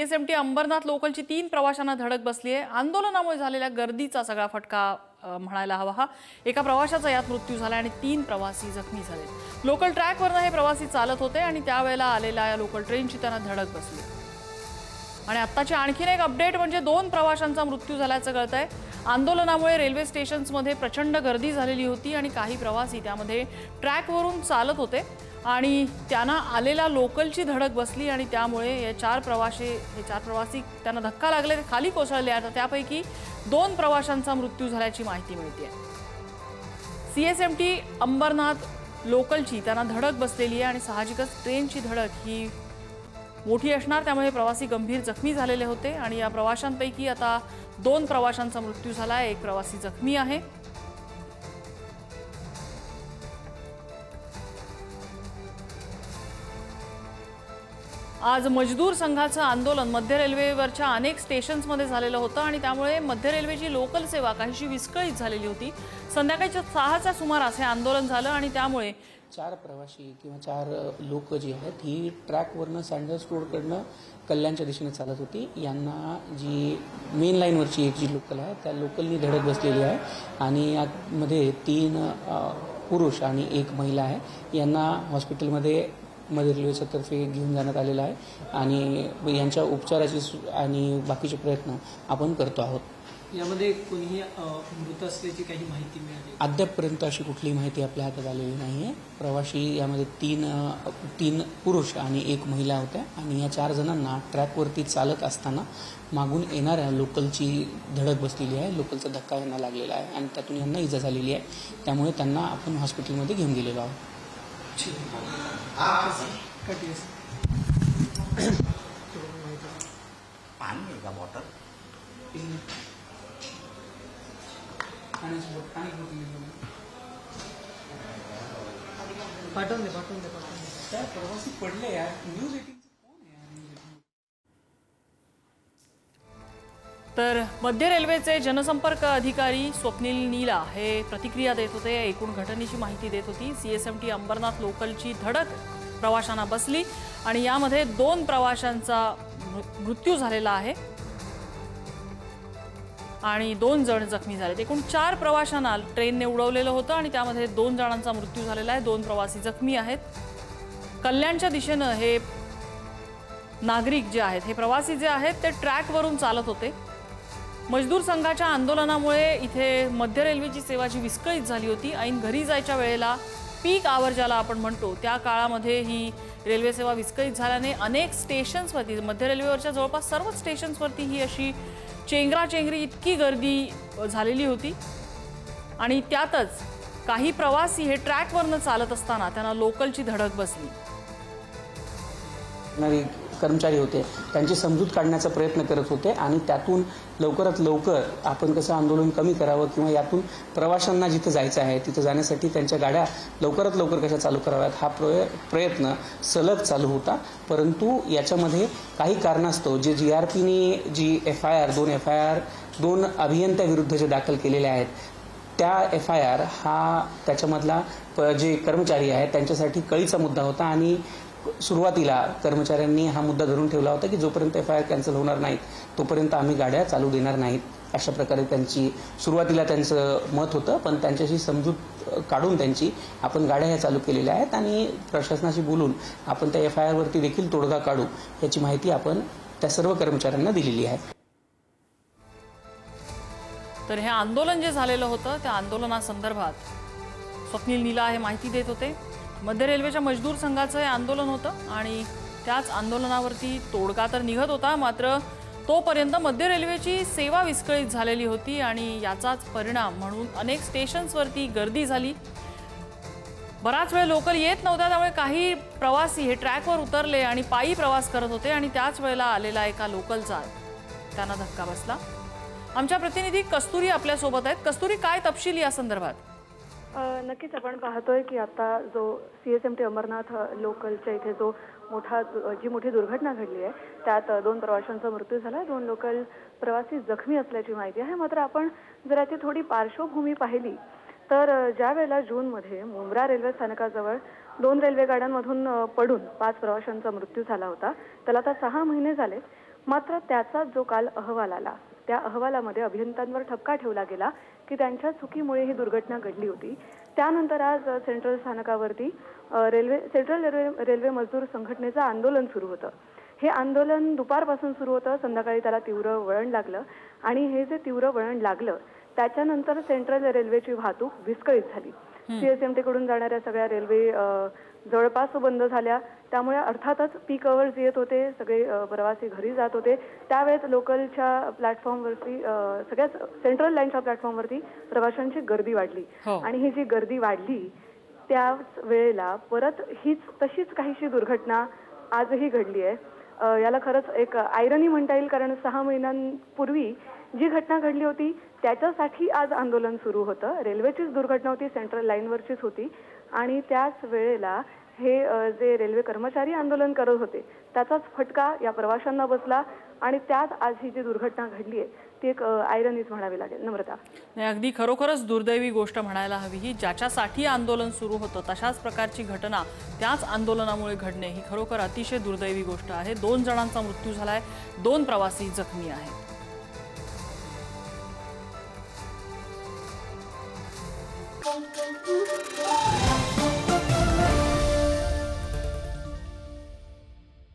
CSMT Ambernath लोकलची 3 प्रवाशांना धडक बसली आहे। आंदोलनामुळे झालेल्या गर्दीचा सगळा फटका म्हणायला हवा हा। एका प्रवाशाचा यात मृत्यू झाला आणि 3 प्रवासी जखमी झाले। लोकल ट्रॅकवरनं हे प्रवासी चालत होते आणि त्यावेळेला आलेल्या या लोकल ट्रेनची त्यांना धडक बसली। आणि आत्ताची आणखीन एक अपडेट म्हणजे 2 प्रवाशांचा मृत्यू झाल्याचं कळतंय। आंदोलनामुळे रेल्वे स्टेशन्समध्ये प्रचंड गर्दी झालेली होती आणि काही प्रवासी त्यामध्ये ट्रॅकवरून चालत होते आणि त्यांना आलेल्या लोकलची धडक बसली आणि त्यामुळे हे 4 प्रवासी त्यांना धक्का लागले, ते खाली कोसळले आहेत। त्यापैकी 2 प्रवाशांचा मृत्यू झाल्याची माहिती मिळते आहे। सीएसएमटी अंबरनाथ लोकलची त्यांना धडक बसलेली आहे आणि साहजिकच ट्रेनची धडक ही मोठी असणार, त्यामुळे प्रवासी गंभीर जखमी झालेले होते आणि या प्रवाशांपैकी आता 2 प्रवाशांचा मृत्यू झाला आहे, 1 प्रवासी जखमी आहे। आज मजदूर संघाचं आंदोलन मध्य रेल्वेवरच्या अनेक स्टेशन्समध्ये झालेलं होतं आणि त्यामुळे मध्य रेल्वेची लोकल सेवा काहीशी विस्कळीत झालेली होती। संध्याकाळच्या 6च्या सुमारास हे आंदोलन झालं आणि त्यामुळे 4 प्रवासी किंवा 4 लोक जी आहेत ही ट्रॅकवरनं सँडल्स रोडकडनं कल्याणच्या दिशेने चालत होती। यांना जी मेन लाईनवरची एक जी लोकल आहे त्या लोकलनी धडक बसलेली आहे आणि यामध्ये 3 पुरुष आणि 1 महिला आहे। यांना हॉस्पिटलमध्ये मध्य रेल्वेच्या तर्फे घेऊन जाण्यात आलेला आहे आणि यांच्या उपचाराची आणि बाकीचे प्रयत्न आपण करतो आहोत। यामध्ये कोणीही मृत असल्याची काही माहिती मिळाली? अद्यापपर्यंत अशी कुठलीही माहिती आपल्या हातात आलेली नाही आहे। प्रवासी यामध्ये 3 पुरुष आणि 1 महिला होत्या आणि या 4 जणांना ट्रॅकवरती चालत असताना मागून येणाऱ्या लोकलची धडक बसलेली आहे। लोकलचा धक्का यांना लागलेला आहे आणि त्यातून यांना इजा झालेली आहे, त्यामुळे त्यांना आपण हॉस्पिटलमध्ये घेऊन गेलेलो आहोत। पानी का बॉटल पाठवून दे त्या प्रवासी पडले यार, न्यूज 18 कोण आहे? तर मध्य रेल्वेचे जनसंपर्क अधिकारी स्वप्नील नीला हे प्रतिक्रिया देत होते, एकूण घटनेची माहिती देत होती। सीएसएमटी अंबरनाथ लोकलची धडक प्रवाशांना बसली आणि यामध्ये 2 प्रवाशांचा मृत्यू झालेला आहे आणि 2 जण जखमी झाले। एकूण 4 प्रवाशांना ट्रेनने उडवलेलं होतं आणि त्यामध्ये 2 जणांचा मृत्यू झालेला आहे, 2 प्रवासी जखमी आहेत। कल्याणच्या दिशेनं हे नागरिक जे आहेत, हे प्रवासी जे आहेत ते ट्रॅकवरून चालत होते। मजदूर संघाच्या आंदोलनामुळे इथे मध्य रेल्वेची सेवा जी विस्कळीत झाली होती, ऐन घरी जायच्या वेळेला पीक आवर ज्याला आपण म्हणतो त्या काळामध्ये ही रेल्वे सेवा विस्कळीत झाल्याने अनेक स्टेशन्सवरती मध्य रेल्वेवरच्या जवळपास सर्व स्टेशन्सवरती ही अशी चेंगराचेंगरी इतकी गर्दी झालेली होती आणि त्यातच काही प्रवासी हे ट्रॅकवरनं चालत असताना त्यांना लोकलची धडक बसली। कर्मचारी होते, त्यांची समजूत काढण्याचा प्रयत्न करत होते आणि त्यातून लवकरात लवकर आपण कसं आंदोलन कमी करावं किंवा यातून प्रवाशांना जिथे जायचं आहे तिथे जाण्यासाठी त्यांच्या गाड्या लवकरात लवकर कशा चालू कराव्यात हा प्रयत्न सलग चालू होता। परंतु याच्यामध्ये काही कारणास्तव जे GRPने जी दोन अभियंत्याविरुद्ध जे दाखल केलेले आहेत त्या FIR हा त्याच्यामधला जे कर्मचारी आहेत त्यांच्यासाठी कळीचा मुद्दा होता आणि सुरुवातीला कर्मचाऱ्यांनी हा मुद्दा धरून ठेवला होता की जोपर्यंत FIR कॅन्सल होणार नाहीत तोपर्यंत आम्ही गाड्या चालू देणार नाहीत, अशा प्रकारे सुरुवातीला त्यांचं मत होतं। पण त्यांच्याशी समजूत काढून आपण गाड्या ह्या चालू केलेल्या आहेत आणि प्रशासनाशी बोलून आपण त्या FIR वरती देखील तोडगा काढू याची माहिती आपण त्या सर्व कर्मचाऱ्यांना दिलेली आहे। तर हे आंदोलन जे झालेलं होतं त्या आंदोलनासंदर्भात स्वप्नील नीला हे माहिती देत होते। मध्य रेल्वेच्या मजदूर संघाचं हे आंदोलन होतं आणि त्याच आंदोलनावरती तोडगा तर निघत होता, मात्र तोपर्यंत मध्य रेल्वेची सेवा विस्कळीत झालेली होती आणि याचाच परिणाम म्हणून अनेक स्टेशन्सवरती गर्दी झाली। बराच वेळ लोकल येत नव्हत्या, त्यामुळे काही प्रवासी हे ट्रॅकवर उतरले आणि पायी प्रवास करत होते आणि त्याच वेळेला आलेला एका लोकलचा त्यांना धक्का बसला। आमच्या प्रतिनिधी कस्तुरी आपल्यासोबत आहेत। कस्तुरी, काय तपशील या संदर्भात? नक्कीच आपण पाहतोय की आता जो सीएसएमटी अंबरनाथ लोकलच्या इथे जी मोठी दुर्घटना घडली आहे त्यात 2 प्रवाशांचा मृत्यू झाला, 2 लोकल प्रवासी जखमी असल्याची माहिती आहे। मात्र आपण जर याची थोडी पार्श्वभूमी पाहिली तर ज्या वेळेला जूनमध्ये मुंब्रा रेल्वे स्थानकाजवळ 2 रेल्वे गाड्यांमधून पडून 5 प्रवाशांचा मृत्यू झाला होता, त्याला आता 6 महिने झाले। मात्र त्याचा जो काल अहवाल आला त्या अहवालामध्ये अभियंत्यांवर ठपका ठेवला गेला की त्यांच्या चुकीमुळे ही दुर्घटना घडली होती. त्यानंतर आज सेंट्रल स्थानकावरती सेंट्रल रेल्वे मजदूर संघटनेचं आंदोलन सुरू होतं. हे आंदोलन दुपारपासून सुरू होतं, संध्याकाळी त्याला तीव्र वळण लागलं आणि हे जे तीव्र वळण लागलं त्याच्यानंतर सेंट्रल रेल्वेची वाहतूक विस्कळीत झाली. सीएसएमटी कडून जाणाऱ्या सगळ्या रेल्वे जवळपास बंद झाल्या. त्यामुळे अर्थातच पीक अवर्स येत होते, सगळे प्रवासी घरी जात होते. त्यावेळेस लोकलच्या प्लॅटफॉर्मवरती सगळ्याच सेंट्रल लाईनच्या प्लॅटफॉर्मवरती प्रवाशांची गर्दी वाढली आणि ही जी गर्दी वाढली त्याच वेळेला परत तशीच काहीशी दुर्घटना आजही घडली आहे. याला खरंच एक आयरनी म्हणता येईल, कारण 6 महिन्यांपूर्वी जी घटना घडली होती त्याच्यासाठी आज आंदोलन सुरू होतं. रेल्वेचीच दुर्घटना होती, सेंट्रल लाईनवरचीच होती आणि त्याच वेळेला हे जे रेल्वे कर्मचारी आंदोलन करत होते त्याचाच फटका या प्रवाशांना बसला आणि त्यात आज ही जी दुर्घटना घडली आहे ती एक आयरनीच म्हणावी लागेल. नम्रता, अगदी खरोखरच दुर्दैवी गोष्ट म्हणायला हवी. ही ज्याच्यासाठी आंदोलन सुरू होतं तशाच प्रकारची घटना त्याच आंदोलनामुळे घडणे ही खरोखर अतिशय दुर्दैवी गोष्ट आहे. 2 जणांचा मृत्यू झालाय, 2 प्रवासी जखमी आहेत.